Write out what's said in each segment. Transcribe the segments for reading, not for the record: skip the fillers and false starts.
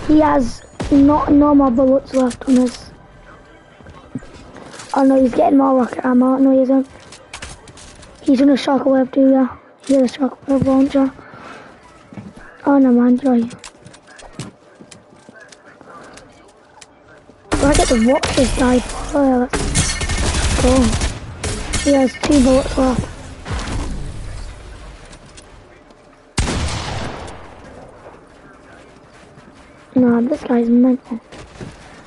He has no more bullets left on this. Oh no, he's getting more rocket ammo. No, he isn't. He's in a shockwave too, yeah. He has a shockwave launcher. Oh no, man, joy. I get to watch this guy. Oh yeah, let's go. He has 2 bullets left. Nah, this guy's mental.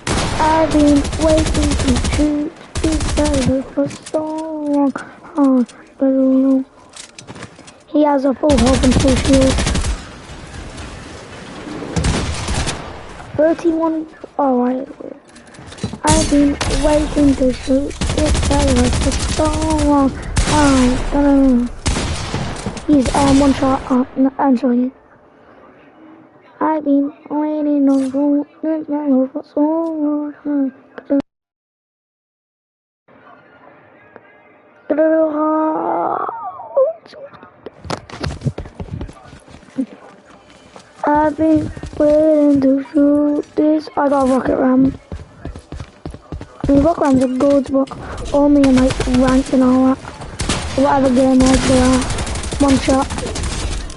I've been waiting to shoot this guy for so long. Oh, but no. He has a full health and full shield. 31. Oh, I've been waiting to shoot this guy for so long. Oh, but no. He's one shot. I'm sorry. I've been waiting on this guy for so long. I've been waiting to shoot this. I got a rocket ram. I mean, rocket rams are good, but only in like ranked and all that. Whatever game modes they are. 1 shot.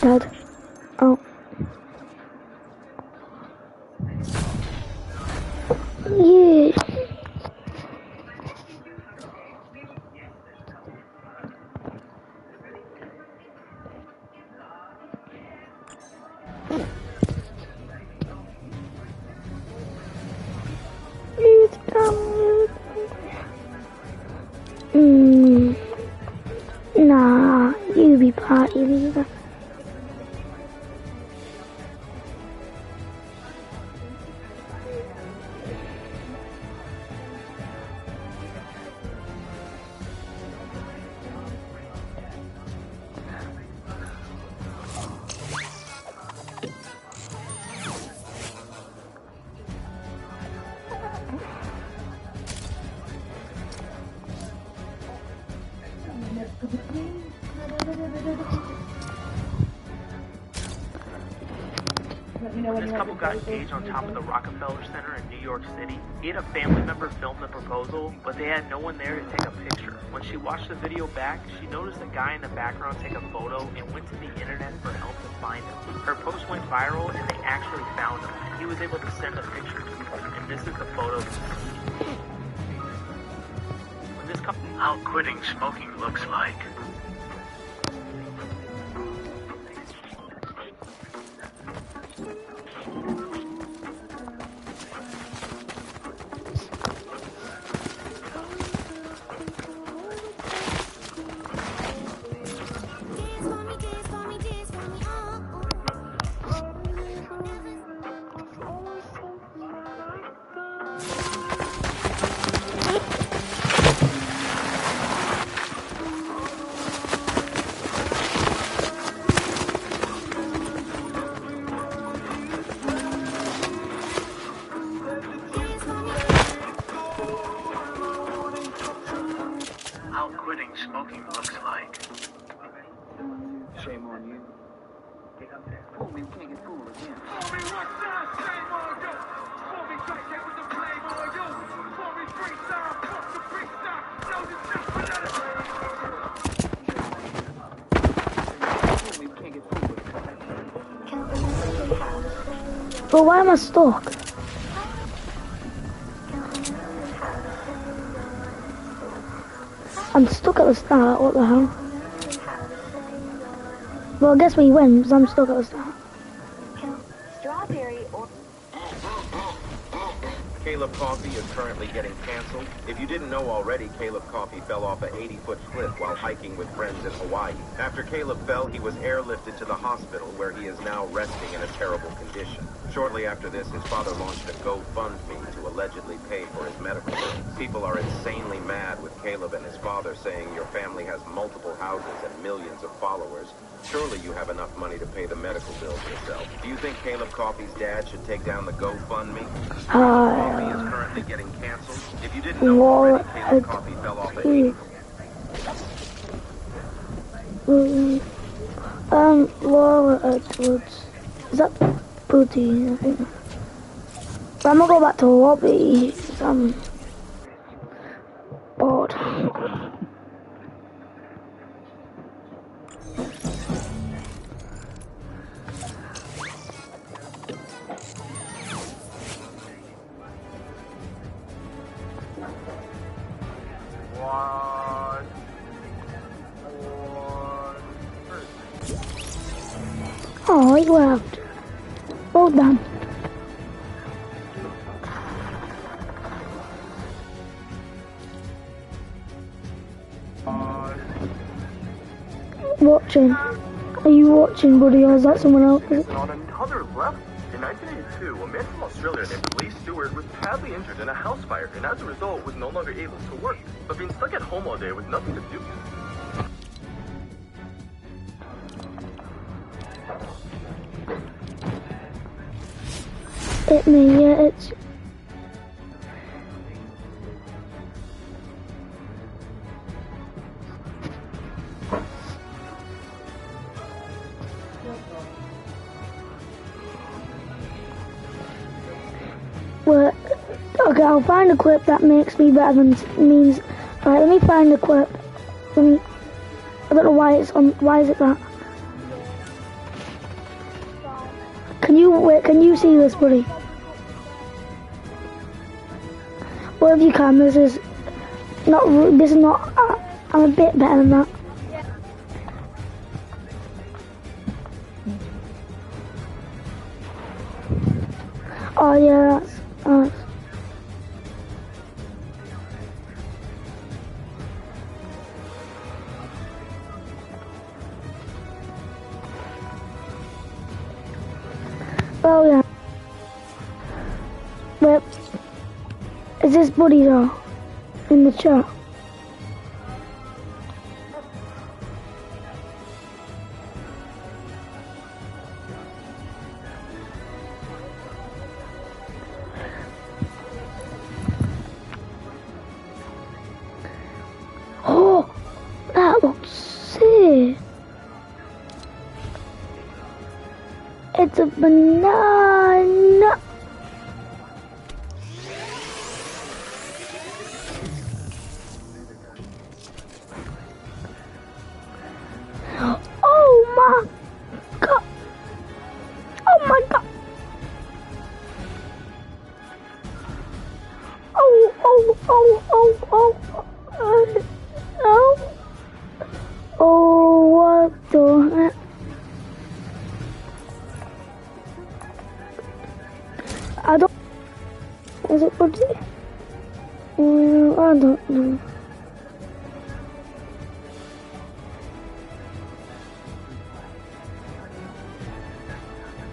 Dead. Oh. Yeah. Nah, you be party leader. When this couple got engaged on top of the Rockefeller Center in New York City, he had a family member film the proposal, but they had no one there to take a picture. When she watched the video back, she noticed a guy in the background take a photo and went to the internet for help to find him. Her post went viral and they actually found him. He was able to send a picture to her, and this is the photo. When this couple... How quitting smoking looks like. Smoking looks like. Shame on you. Fool me, we can't get fooled again. Fool me one time, shame on you. Fool me twice, that was the blame on you. Fool me 3 times, fuck the freestyle. No, this is for Fool me, we can't get fooled. But why am I stuck? I'm stuck at the start, what the hell? Well, I guess we win, because I'm stuck at the start. Strawberry or... Caleb Coffey is currently getting canceled. If you didn't know already, Caleb Coffey fell off an 80-foot cliff while hiking with friends in Hawaii. After Caleb fell, he was airlifted to the hospital, where he is now resting in a terrible condition. Shortly after this, his father launched a GoFundMe to allegedly pay for his medical bills. People are insanely mad with Caleb and his father, saying your family has multiple houses and millions of followers. Surely you have enough money to pay the medical bills yourself. Do you think Caleb Coffey's dad should take down the GoFundMe? Coffey is currently getting canceled. If you didn't know already, Caleb Coffey fell off a 80. Laura Edwards. Is that Booty? I think. But I'm gonna go back to lobby. 'Cause I'm bored. Oh, he left. Well done. Watching. Are you watching, buddy, or is that someone else? On another level, in 1982, a man from Australia named Lee Stewart was badly injured in a house fire and as a result was no longer able to work. But being stuck at home all day with nothing to do. Hit me, yeah, it's... Well, okay, I'll find a clip that makes me better than means. Alright, let me find the clip. Let me. I don't know why it's on. Why is it that? Can you wait? Can you see this, buddy? Well, if you can, this is not. This is not. I'm a bit better than that. Oh yeah, that's. Oh yeah. Wait, is this buddy though in the chat? Oh, that looks sick. It's a banana. Oh my god. Oh my god. Oh, oh, oh, oh, oh. Oh. Oh, what the heck? I don't. Is it buddy? I don't know.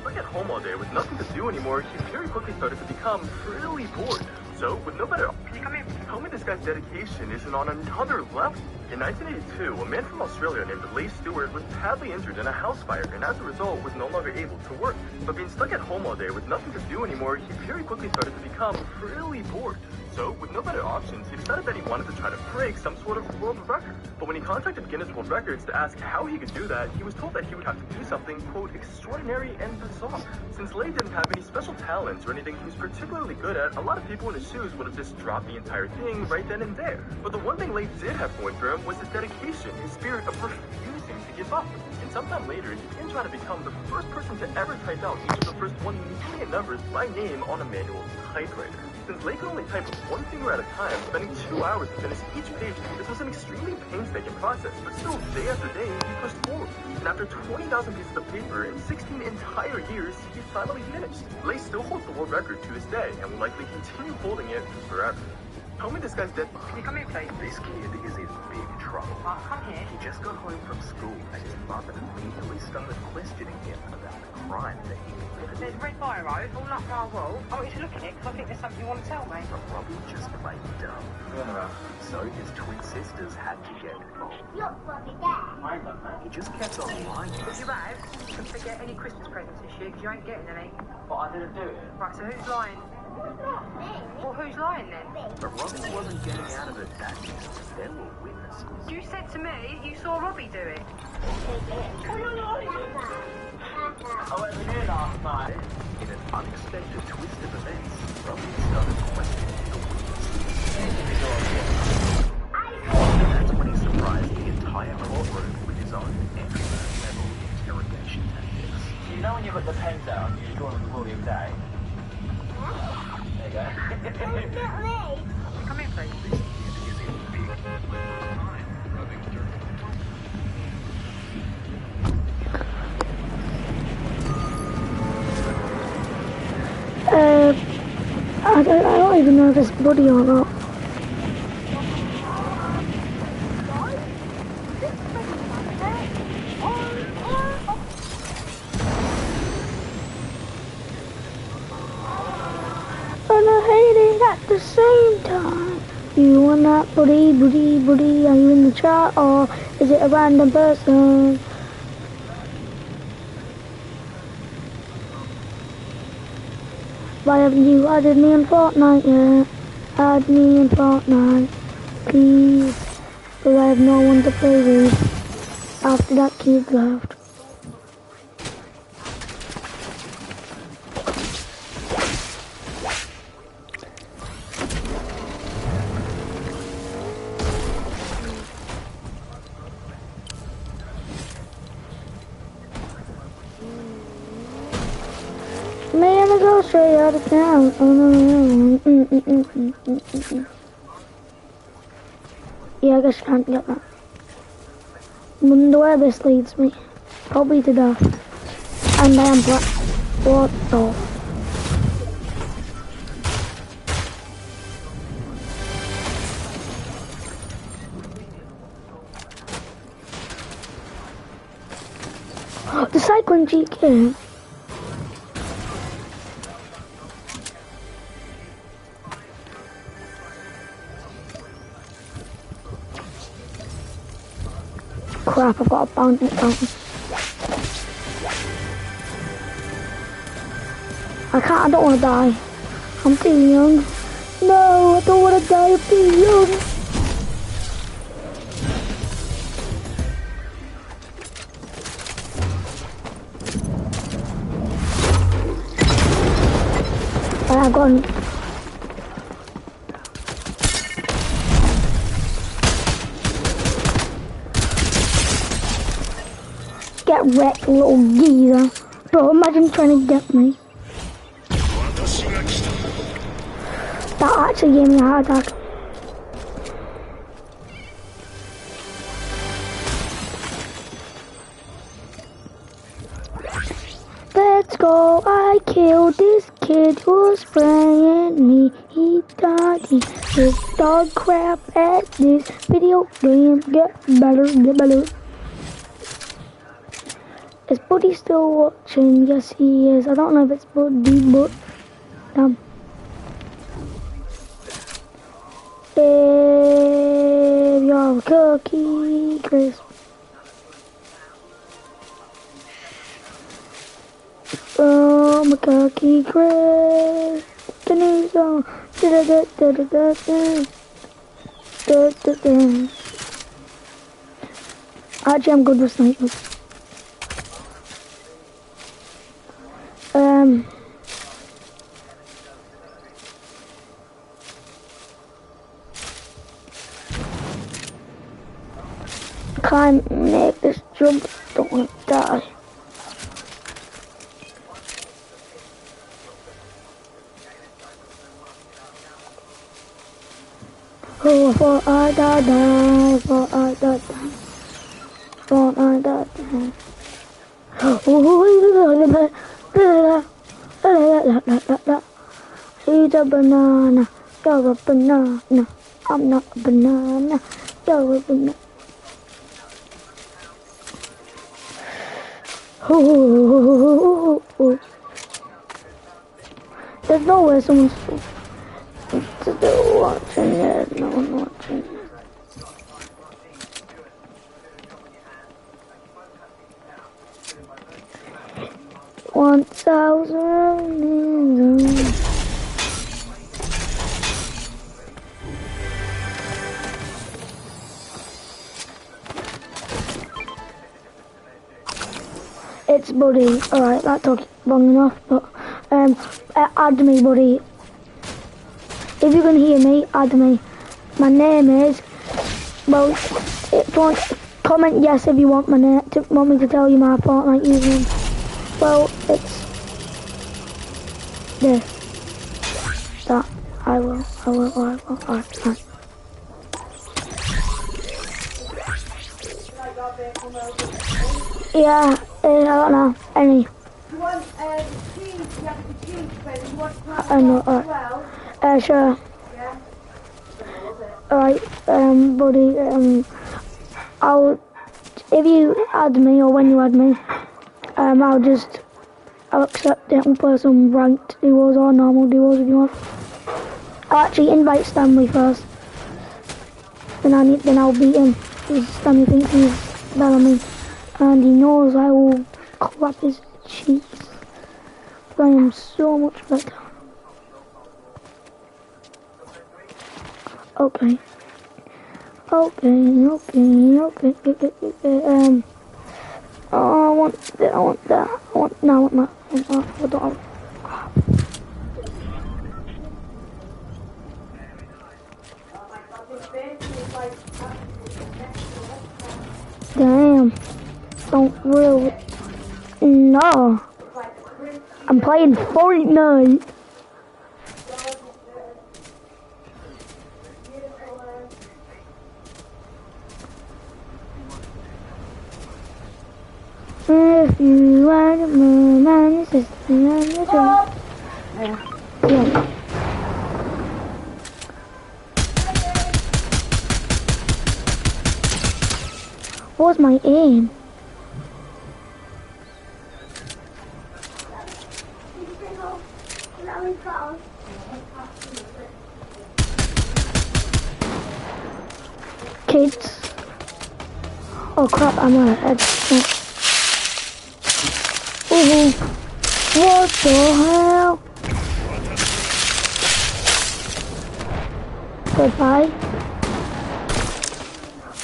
Stuck at home all day with nothing to do anymore, he very quickly started to become really bored. So, with no better option, tell me this guy's dedication isn't on another level. In 1982, a man from Australia named Lee Stewart was badly injured in a house fire and as a result was no longer able to work. But being stuck at home all day with nothing to do anymore, he very quickly started to become really bored. So, with no better options, he decided that he wanted to try to break some sort of world record. But when he contacted Guinness World Records to ask how he could do that, he was told that he would have to do something, quote, extraordinary and bizarre. Since Lei didn't have any special talents or anything he was particularly good at, a lot of people in his shoes would have just dropped the entire thing right then and there. But the one thing Lei did have going for him was his dedication, his spirit of refusing to give up. And sometime later, he began trying to become the first person to ever type out each of the first 1 million numbers by name on a manual typewriter. Since Lei could only type with one finger at a time, spending 2 hours to finish each page, this was an extremely painstaking process, but still, day after day, he pushed forward. And after 20,000 pieces of paper in 16 entire years, he finally finished. Lei still holds the world record to this day, and will likely continue holding it forever. Tell me this guy's dead. Can you come here, please? This kid is in big trouble. Come here. He just got home from school and his mother immediately started questioning him about the crime that he committed. There's a red biro all up my wall. I want you to look at it because I think there's something you want to tell me. But Robbie just played dumb. So his twin sisters had to get involved. Look, Robbie, there. He just kept on lying. If you have, you can forget any Christmas presents this year because you ain't getting any. But I didn't do it. Right, so who's lying? Well, who's lying then? But Robbie wasn't getting out of it that easily. There were witnesses. You said to me you saw Robbie do it. I went here last night. In an unexpected twist of events, You know when you put the pen down, you just go on the volume down. There you go. Come inside. I don't even know if it's bloody or not. And I hate it at the same time. You want that buddy? Are you in the chat or is it a random person? Why haven't you added me in Fortnite yet? Add me in Fortnite, please. Because I have no one to play with after that kid left. Man, I go straight out of town. Yeah, I guess you can't get that. Wonder where this leads me. Probably to death. And I am black. What the? The cycling GK. Crap, I've got a bounty fountain. I don't want to die. I'm too young. No, I don't want to die, I'm too young. I've gone. Get wrecked, little geezer. Bro, imagine trying to get me. That actually gave me a heart attack. Let's go, I killed this kid who was spraying me. He died, he was dog crap at this video game. Get better, get better. Is Buddy still watching? Yes, he is. I don't know if it's Buddy, but damn. If you're a cookie crisp. From a cookie crisp. The new song. Actually, I'm good with snipers. Can't make this jump, don't want to die. Oh, for I die, for I die, for I die. He's a banana, you're a banana. I'm not a banana, you're a banana. There's no way someone's still watching it. No one watching it. One thousand. It's Buddy. Alright, that took long enough, but add me, Buddy. If you can hear me, add me. My name is, well, comment yes if you want my name, want me to tell you my Fortnite username. Well, it's this. That. I will. Yeah, I don't know. Any. You want cheese? You have the cheese, but you want I know. as well? Sure. Yeah. Alright, buddy, if you add me or when you add me, I'll accept it and play some ranked duos or normal duos if you want. I'll actually invite Stanley first. Then I'll beat him. Because Stanley thinks he's better than me. And he knows I will clap his cheeks. But I am so much better. Okay. Oh, I want that, I want that, I want that, I don't. Damn, don't really, no, I'm playing Fortnite. If you are the moon and your sister and your dog. Yeah. What's my aim? Kids. Oh crap, I'm on a head. Oh, what the hell? Goodbye.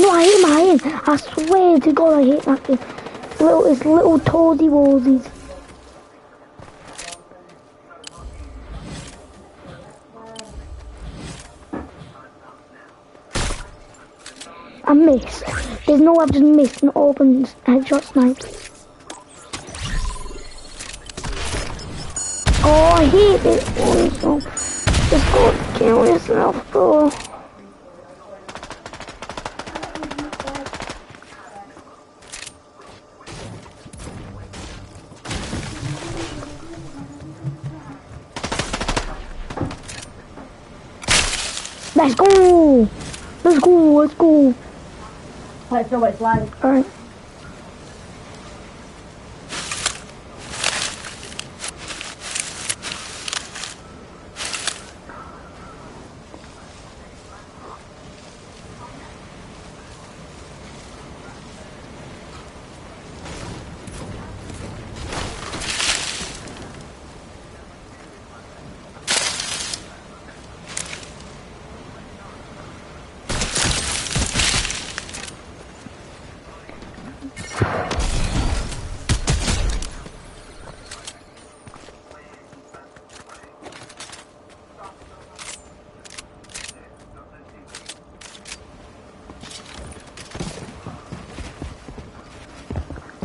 No, I hate my aim. I swear to God, I hate that thing. It's little toady woesies. I missed. There's no, I've just missed an open headshot snipe. Oh, I hate it. So just go kill yourself, bro. Let's go! Let's go! Let's go! Let's know what it's like. Alright.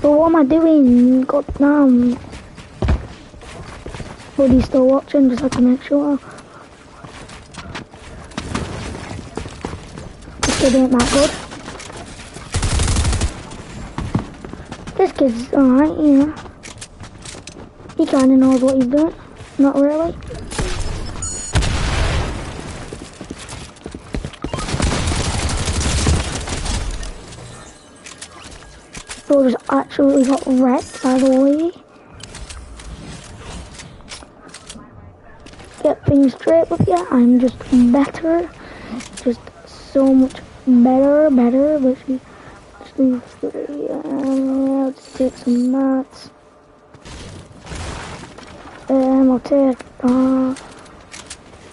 So what am I doing? God damn. Buddy's still watching, just have to make sure. This kid ain't that good. This kid's alright, yeah. He kinda knows what he's doing. Not really. Bro just absolutely got wrecked, by the way. Get things straight with you, I'm just better. Just so much better. Literally, let's take some mats. I'll take,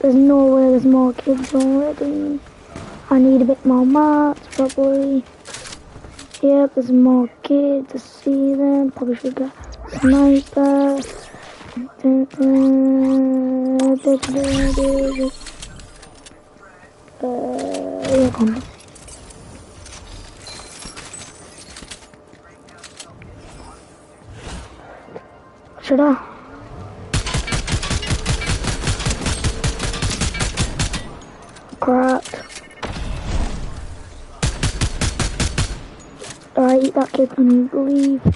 there's no way there's more kids already. I need a bit more mats, probably. Yep, there's more kids, I see them, probably should get a sniper. Here comes. Should I? Crap. Alright, eat that kid and leave.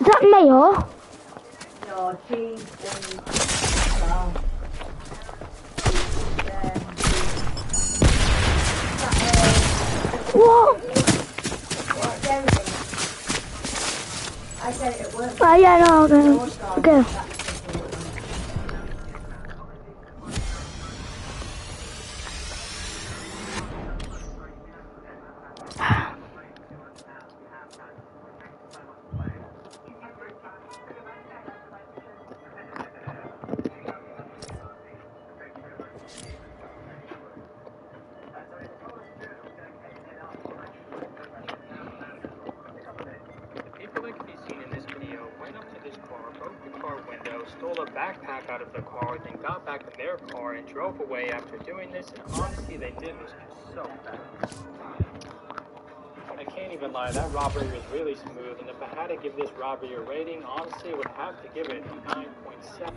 Is that mayo? No, cheese and stuff. What? I said it worked. Oh yeah, no, okay. Okay. People that can be seen in this video went up to this car, broke the car window, stole a backpack out of the car, then got back in their car and drove away after doing this, and honestly, they did this just so fast. I can't even lie, that robbery was really smooth, and if I had to give this robbery a rating, honestly, I would have to give it a 9.7.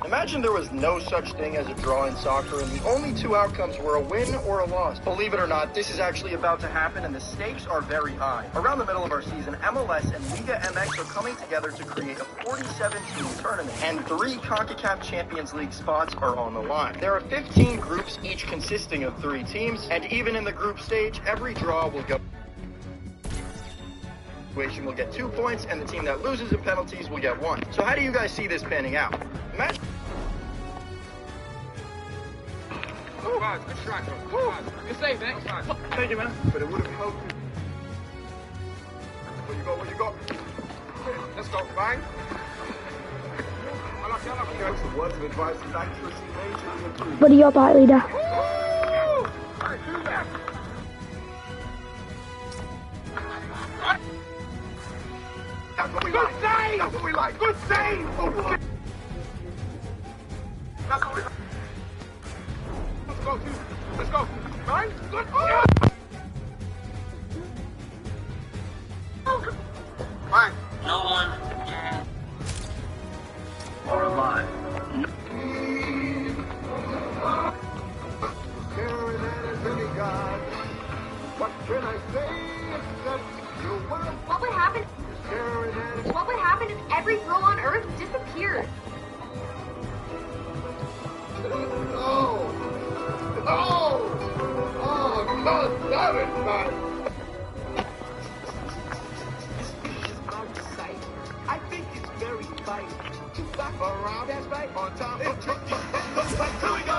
Imagine there was no such thing as a draw in soccer and the only two outcomes were a win or a loss. Believe it or not, this is actually about to happen and the stakes are very high. Around the middle of our season, MLS and Liga MX are coming together to create a 47-team tournament, and 3 CONCACAF Champions League spots are on the line. There are 15 groups, each consisting of 3 teams, and even in the group stage, every draw will go will get 2 points, and the team that loses in penalties will get 1. So how do you guys see this panning out? Imagine. Oh, guys, good strike. Good save, man. Thank you, man. But it would have helped you. What you got? Let's go, bang. I like Some words of advice is accuracy majorly improved. Buddy, you're part leader. That's what we like. Good save! That's what we like. Good save! Oh, that's what we like. Let's go, dude. Let's go. Right? Good. Fine. No one or alive. What can I say except you were What would happen? What would happen if every girl on Earth disappeared? Oh, God, damn it, man. Out of sight. I think it's very funny. You back around, that's right, on top of Here we go.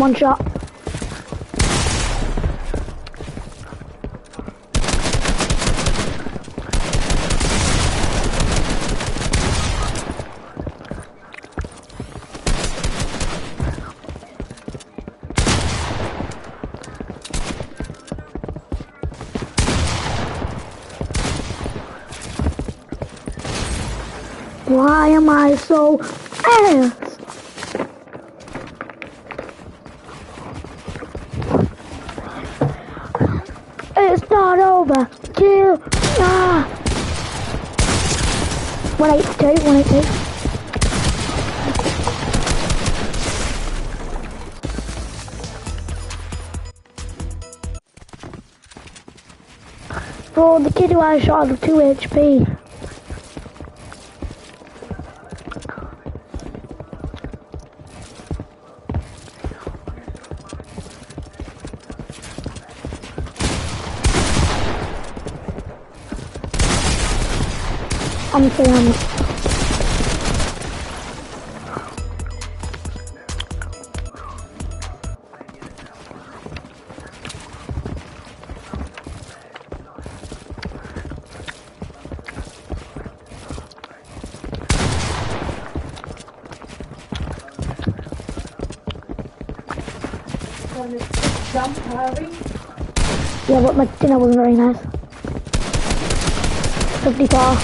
One shot. Why am I so ass? It's not over till 182, 182. For the kid who I shot with 2 HP. I'm saying Jump, hurry. yeah, but my dinner wasn't very nice. 54.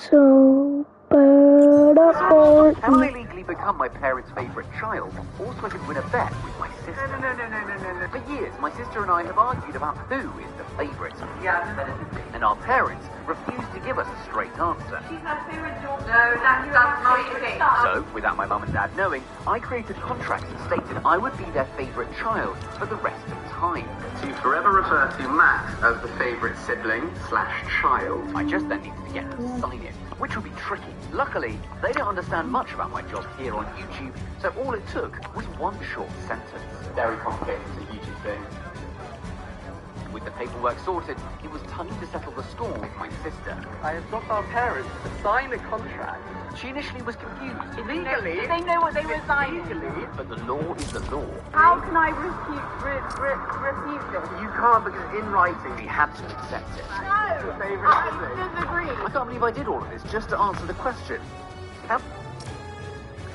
So, Can I legally become my parents' favourite child? Also, I could win a bet with my sister. No. For years, my sister and I have argued about who is the favourite. And our parents refused to give us a straight answer. She's my favorite daughter. No, that's not okay. So, without my mum and dad knowing, I created contracts that stated I would be their favourite child for the rest of time. So you forever refer to Matt as the favourite sibling/child. I just then needed to get them to sign it, which would be tricky. Luckily, they don't understand much about my job here on YouTube, so all it took was one short sentence. Very complicated, it's a YouTube thing. With the paperwork sorted, it was time to settle the score with my sister. I have got our parents to sign a contract. She initially was confused. Legally? They know what they were signing. Legally? But the law is the law. How can I refute this? You can't because in writing. We had to accept it. No, I disagree. I can't believe I did all of this just to answer the question.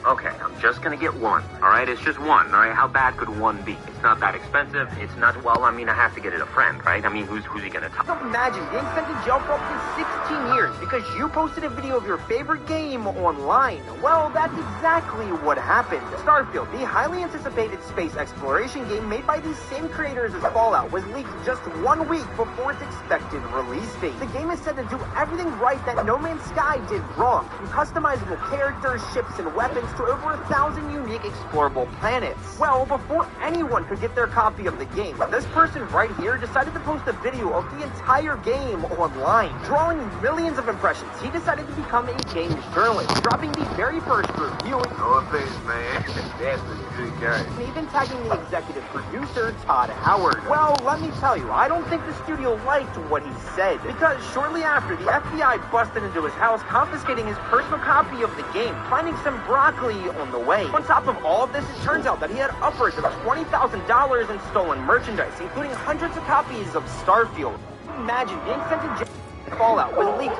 Okay, I'm just gonna get one, alright? It's just one, alright? How bad could one be? It's not that expensive, it's not, well, I mean, I have to get it a friend, right? I mean, who's he gonna tell? Imagine being sent to jail for up to 16 years because you posted a video of your favorite game online. Well, that's exactly what happened. Starfield, the highly anticipated space exploration game made by these same creators as Fallout, was leaked just 1 week before its expected release date. The game is said to do everything right that No Man's Sky did wrong, from customizable characters, ships, and weapons to over 1,000 unique explorable planets. Well, before anyone could get their copy of the game, this person right here decided to post a video of the entire game online. Drawing millions of impressions, he decided to become a games journalist, dropping the very first review. No offense, man. That's a good game. And even tagging the executive producer, Todd Howard. Well, let me tell you, I don't think the studio liked what he said, because shortly after, the FBI busted into his house, confiscating his personal copy of the game, finding some broccoli on the way. On top of all of this, it turns out that he had upwards of $20,000 in stolen merchandise, including hundreds of copies of Starfield. Imagine being sent to jail. Fallout was leaked.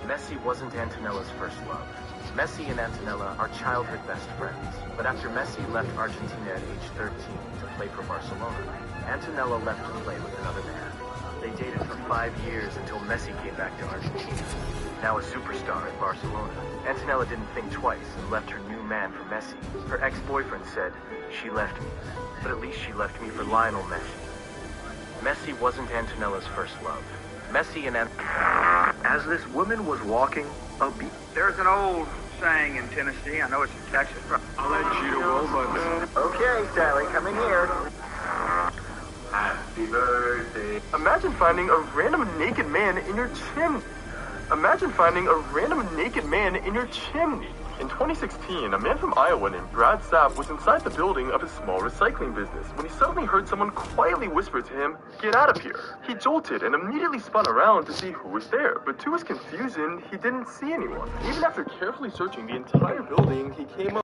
Messi wasn't Antonella's first love. Messi and Antonella are childhood best friends. But after Messi left Argentina at age 13 to play for Barcelona, Antonella left to play with another man. They dated for 5 years until Messi came back to Argentina. Now a superstar at Barcelona, Antonella didn't think twice and left her new man for Messi. Her ex-boyfriend said, "She left me, but at least she left me for Lionel Messi." Messi wasn't Antonella's first love. Messi and As this woman was walking a beat. There's an old saying in Tennessee, I know it's in Texas. I'll let you roll, but... Okay, Sally, come in here. Happy birthday. Imagine finding a random naked man in your chin. Imagine finding a random naked man in your chimney. In 2016, a man from Iowa named Brad Sapp was inside the building of a small recycling business when he suddenly heard someone quietly whisper to him, "Get out of here." He jolted and immediately spun around to see who was there, but to his confusion, he didn't see anyone. Even after carefully searching the entire building, he came up.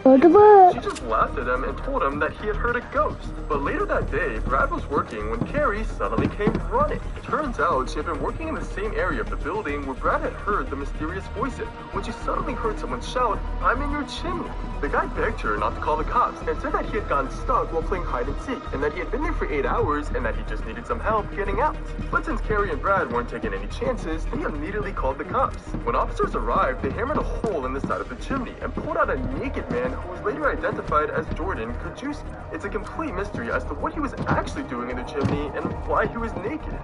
She just laughed at him and told him that he had heard a ghost. But later that day, Brad was working when Carrie suddenly came running. Turns out she had been working in the same area of the building where Brad had heard the mysterious voices when she suddenly heard someone shout, "I'm in your chimney." The guy begged her not to call the cops and said that he had gotten stuck while playing hide and seek and that he had been there for 8 hours and that he just needed some help getting out. But since Carrie and Brad weren't taking any chances, they immediately called the cops. When officers arrived, they hammered a hole in the side of the chimney and pulled out a naked man who was later identified as Jordan Krajewski. It's a complete mystery as to what he was actually doing in the chimney and why he was naked.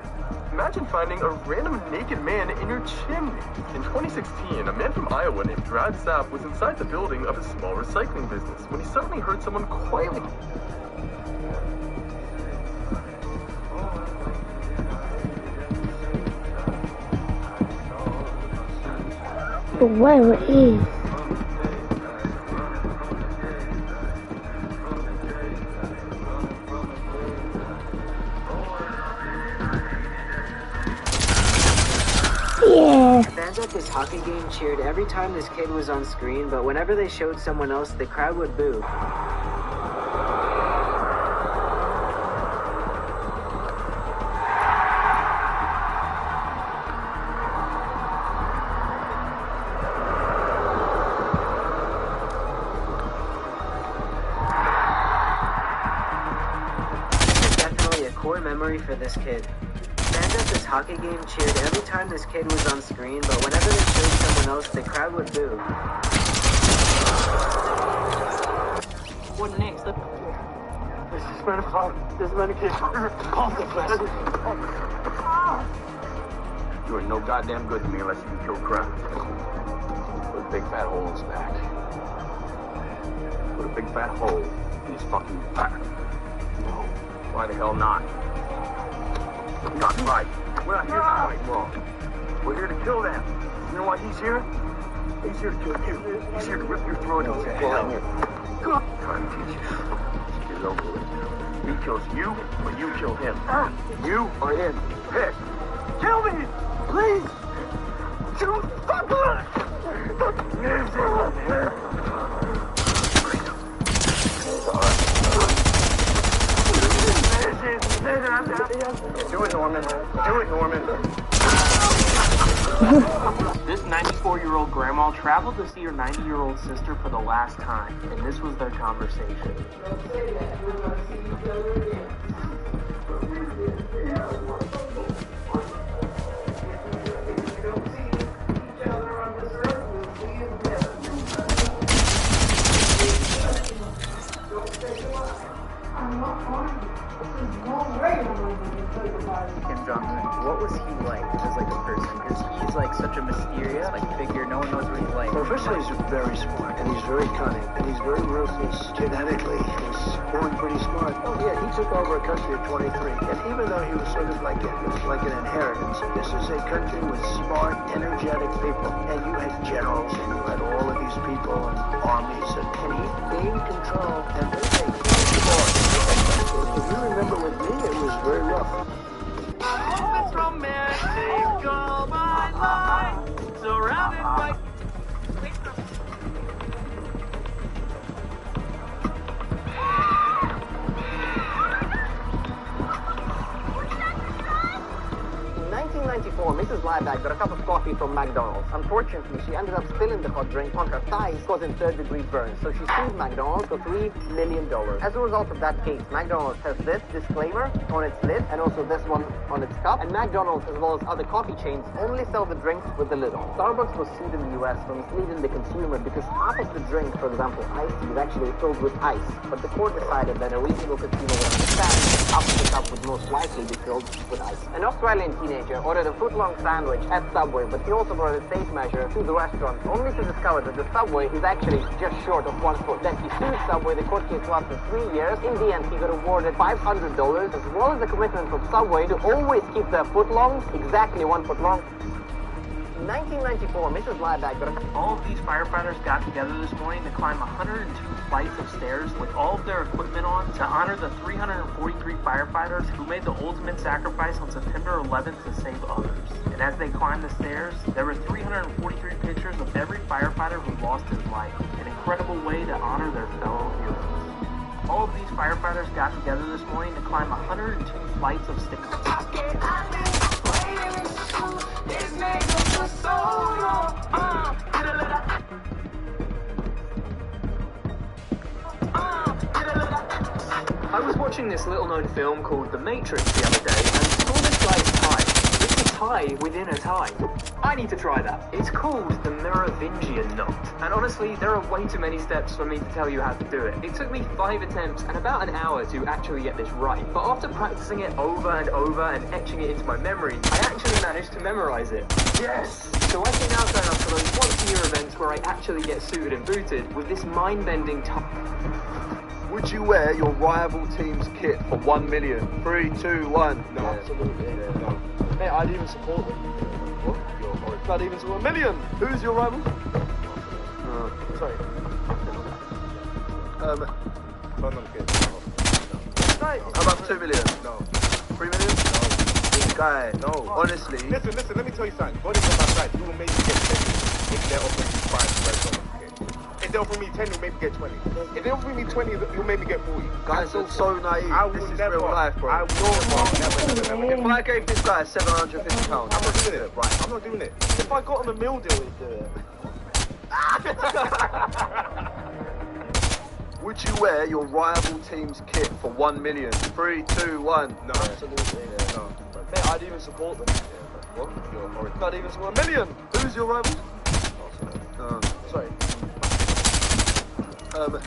Imagine finding a random naked man in your chimney. In 2016, a man from Iowa named Brad Sapp was inside the building of a small recycling business when he suddenly heard someone quietly. But where it is. Yeah. Fans at this hockey game cheered every time this kid was on screen, but whenever they showed someone else, the crowd would boo. It's definitely a core memory for this kid. Fans at this hockey game cheered every time this kid was on screen, but whenever they showed someone else, the crowd would boo. What next? This is medication. Call the police. You ain't no goddamn good to me unless you can kill crap. Put a big fat hole in his back. Put a big fat hole in his fucking back. No. Why the hell not? Not right. We're not here to fight wrong. We're here to kill them. You know why he's here? He's here to kill you. He's here to rip your throat out. Trying to teach you. Get over it. He kills you, or you kill him. You or him. Pick. Kill me! Please! Shoot! Do it, Norman. Do it, Norman. This 94-year-old grandma traveled to see her 90-year-old sister for the last time, and this was their conversation. Kim Jong-un, what was he like as like a person? Because he's like such a mysterious figure. No one knows what he's like. Well, first of all, he's very smart, and he's very cunning, and he's very ruthless. Genetically, he's born pretty smart. Oh yeah, he took over a country at 23, and even though he was sort of like an inheritance, this is a country with smart, energetic people, and you had generals, and you had all of these people and armies, and he gained control, and they take if you remember with me, it was very rough. It's romantic all my life, surrounded by... In 1994, Mrs. Lieback got a cup of coffee from McDonald's. Unfortunately, she ended up spilling the hot drink on her thighs, causing third-degree burns. So she sued McDonald's for $3 million. As a result of that case, McDonald's has this disclaimer on its lid and also this one on its cup. And McDonald's, as well as other coffee chains, only sell the drinks with the lid on. Starbucks was sued in the US for misleading the consumer because half of the drink, for example, iced tea, is actually filled with ice. But the court decided that a reasonable consumer would understand Half of the cup would most likely be filled with ice. An Australian teenager ordered a foot-long sandwich at Subway, but he also brought a safe measure to the restaurant, only to discover that the Subway is actually just short of 1 foot. Then he sued Subway. The court case lasted 3 years. In the end, he got awarded $500, as well as a commitment from Subway to always keep their footlongs exactly 1 foot long. In 1994, Mrs. Lieback got a... All of these firefighters got together this morning to climb 102 flights of stairs with all of their equipment on to honor the 343 firefighters who made the ultimate sacrifice on September 11th to save others. And as they climbed the stairs, there were 343 pictures of every firefighter who lost his life. An incredible way to honor their fellow heroes. All of these firefighters got together this morning to climb 102 flights of stairs. I was watching this little-known film called The Matrix the other day and saw this guy's tie. It's a tie within a tie. I need to try that. It's called the Merovingian knot. And honestly, there are way too many steps for me to tell you how to do it. It took me 5 attempts and about an hour to actually get this right. But after practicing it over and over and etching it into my memory, I actually managed to memorize it. Yes! So I can now turn up to those once-a-year events where I actually get suited and booted with this mind-bending tie. Would you wear your rival team's kit for 1 million? 3, 2, 1. No, absolutely. No. Mate, I'd even support them. What? I'd even support 1 million. Who's your rival? Sorry. How about 2 million? No. 3 million? No. This guy, no. Honestly. Listen, let me tell you something. God is on my side. You will maybe get 10 if they're offering you $5. If they offer me 10, you'll maybe get 20. If they offer me 20, you'll maybe get 40. Guys, it's so naive. This is real life, bro. I will never. If I gave this guy £750, I'm not doing it. Right, I'm not doing it. If I got on a meal deal, he'd do it. Would you wear your rival team's kit for 1 million? 3, 2, 1. No, absolutely. No. Mate, I'd even support them. What? I'd even support 1 million. Who's your rival? Sorry. This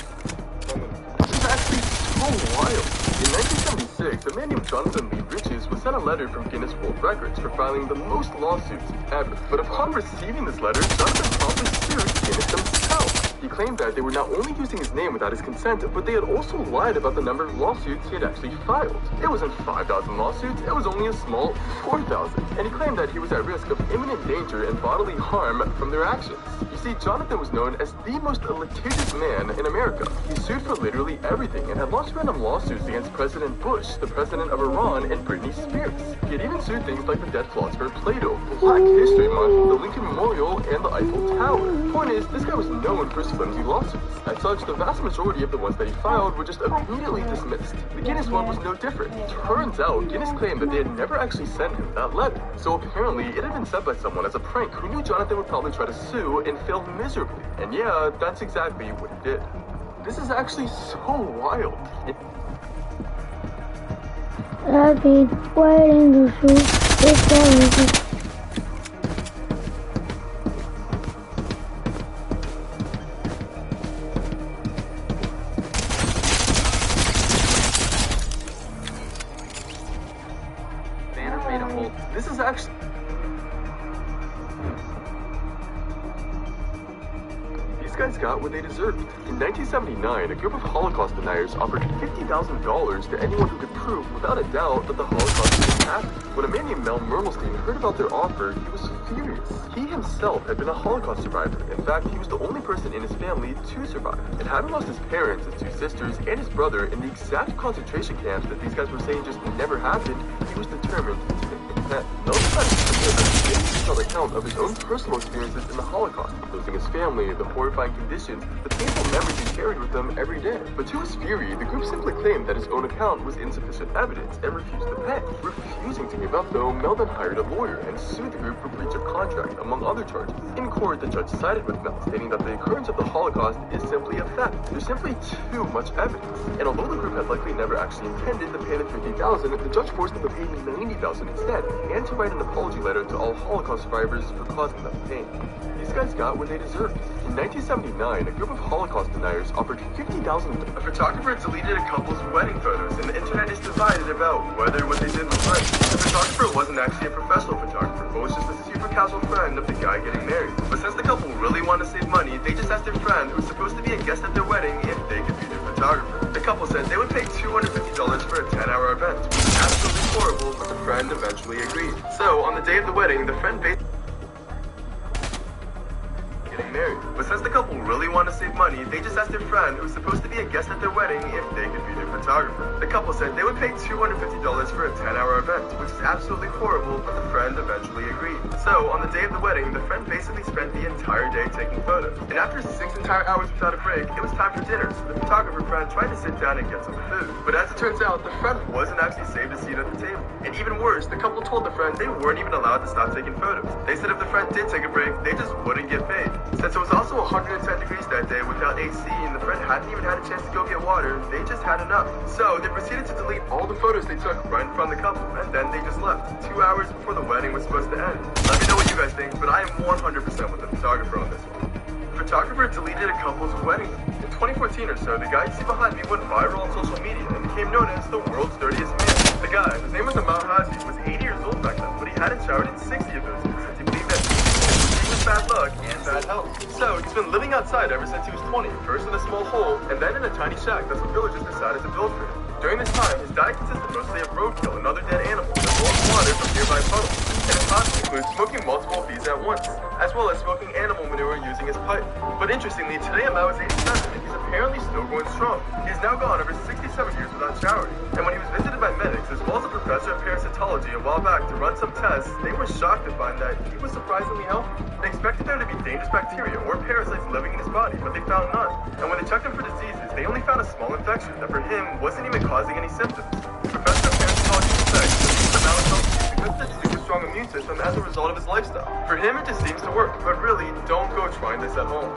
is actually so wild. In 1976, a man named Jonathan Lee Riches was sent a letter from Guinness World Records for filing the most lawsuits ever. But upon receiving this letter, Jonathan promptly sued Guinness themselves. He claimed that they were not only using his name without his consent, but they had also lied about the number of lawsuits he had actually filed. It wasn't 5,000 lawsuits, it was only a small 4,000. And he claimed that he was at risk of imminent danger and bodily harm from their actions. You see, Jonathan was known as the most litigious man in America. He sued for literally everything and had launched random lawsuits against President Bush, the president of Iran, and Britney Spears. He had even sued things like the dead philosopher Plato, Black History Month, the Lincoln Memorial, and the Eiffel Tower. Point is, this guy was known for his flimsy lawsuits. As such, the vast majority of the ones that he filed were just immediately dismissed. The Guinness one was no different. Turns out, Guinness claimed that they had never actually sent him that letter. So apparently, it had been sent by someone as a prank who knew Jonathan would probably try to sue and fail miserably. And yeah, that's exactly what he did. This is actually so wild. I've been waiting to shoot this guy. This is actually... These guys got what they deserved. In 1979, a group of Holocaust deniers offered $50,000 to anyone who could prove without a doubt that the Holocaust didn't happen. When a man named Mel Mermelstein heard about their offer, he was furious. He himself had been a Holocaust survivor. In fact, he was the only person in his family to survive. And having lost his parents, his 2 sisters, and his brother in the exact concentration camps that these guys were saying just never happened, he was determined to make them connect. Mel decided to give a detailed account of his own personal experiences in the Holocaust, losing his family, the horrifying conditions, the painful memories he carried with him every day. But to his fury, the group simply claimed that his own account was insufficient evidence and refused to pay. Refusing to give up, though, Mel then hired a lawyer and sued the group for breach of contract, among other charges. In court, the judge sided with Mel, stating that the occurrence of the Holocaust is simply a fact. There's simply too much evidence. And although the group had likely never actually intended to pay the $50,000, the judge forced them to pay $90,000 instead, and to write an apology letter to all Holocaust Holocaust survivors for causing them pain. These guys got what they deserved. In 1979, a group of Holocaust deniers offered $50,000. A photographer deleted a couple's wedding photos, and the internet is divided about whether what they did was right. The photographer wasn't actually a professional photographer, but was just a super casual friend of the guy getting married. But since the couple really wanted to save money, they just asked their friend, who was supposed to be a guest at their wedding, if they could be their photographer. The couple said they would pay $250 for a 10-hour event, which was absolutely horrible, but the friend eventually agreed. So, on the day of the wedding, the friend basically married. But since the couple really wanted to save money, they just asked their friend, who was supposed to be a guest at their wedding, if they could be their photographer. The couple said they would pay $250 for a 10-hour event, which is absolutely horrible, but the friend eventually agreed. So, on the day of the wedding, the friend basically spent the entire day taking photos. And after 6 entire hours without a break, it was time for dinner, so the photographer friend tried to sit down and get some food. But as it turns out, the friend wasn't actually saved a seat at the table. And even worse, the couple told the friend they weren't even allowed to stop taking photos. They said if the friend did take a break, they just wouldn't get paid. Since it was also 110 degrees that day without AC, and the friend hadn't even had a chance to go get water, they just had enough. So they proceeded to delete all the photos they took right in front of the couple, and then they just left, 2 hours before the wedding was supposed to end. Let me know what you guys think, but I am 100% with the photographer on this one. The photographer deleted a couple's wedding. In 2014 or so, the guy you see behind me went viral on social media and became known as the world's dirtiest man. The guy, his name was Amal Hazi, was 80 years old back then, but he hadn't showered in 60 of those years since he believed that bad luck and bad health. So he's been living outside ever since he was 20, first in a small hole, and then in a tiny shack that some villagers decided to build for him. During this time, his diet consisted mostly of roadkill and other dead animals, as well as water from nearby puddles. And his hobbies include smoking multiple fees at once, as well as smoking animal manure using his pipe. But interestingly, today Amal is 87, and he's apparently still going strong. He has now gone over 67 years without showering. And when he was visited by medics, as well as a professor of parasitology a while back to run some tests, they were shocked to find that he was surprisingly healthy. They expected there to be dangerous bacteria or parasites living in his body, but they found none. And when they checked him for diseases, they only found a small infection that for him wasn't even causing any symptoms. The professor of parasitology suspects that Amal is healthy because of the super strong immune system as a result of his lifestyle. For him, it just seems to work, but really, don't go trying this at home.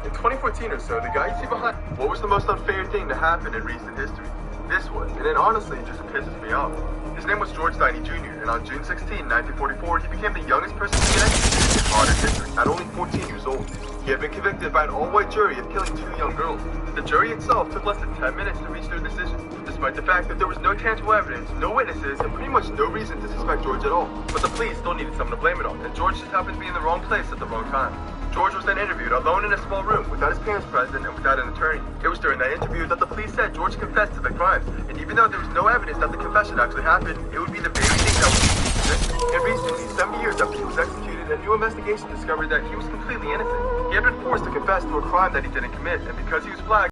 In 2014 or so, the guy you see behind, what was the most unfair thing to happen in recent history? This was, and it honestly just pisses me off. His name was George Diney Jr., and on June 16, 1944, he became the youngest person to get executed in modern history at only 14 years old. He had been convicted by an all-white jury of killing 2 young girls. The jury itself took less than 10 minutes to reach their decision, despite the fact that there was no tangible evidence, no witnesses, and pretty much no reason to suspect George at all. But the police still needed someone to blame it on, and George just happened to be in the wrong place at the wrong time. George was then interviewed alone in a small room without his parents present and without an attorney. It was during that interview that the police said George confessed to the crimes, and even though there was no evidence that the confession actually happened, it would be the very thing that would lead to this. And recently, 70 years after he was executed, a new investigation discovered that he was completely innocent. He had been forced to confess to a crime that he didn't commit, and because he was black,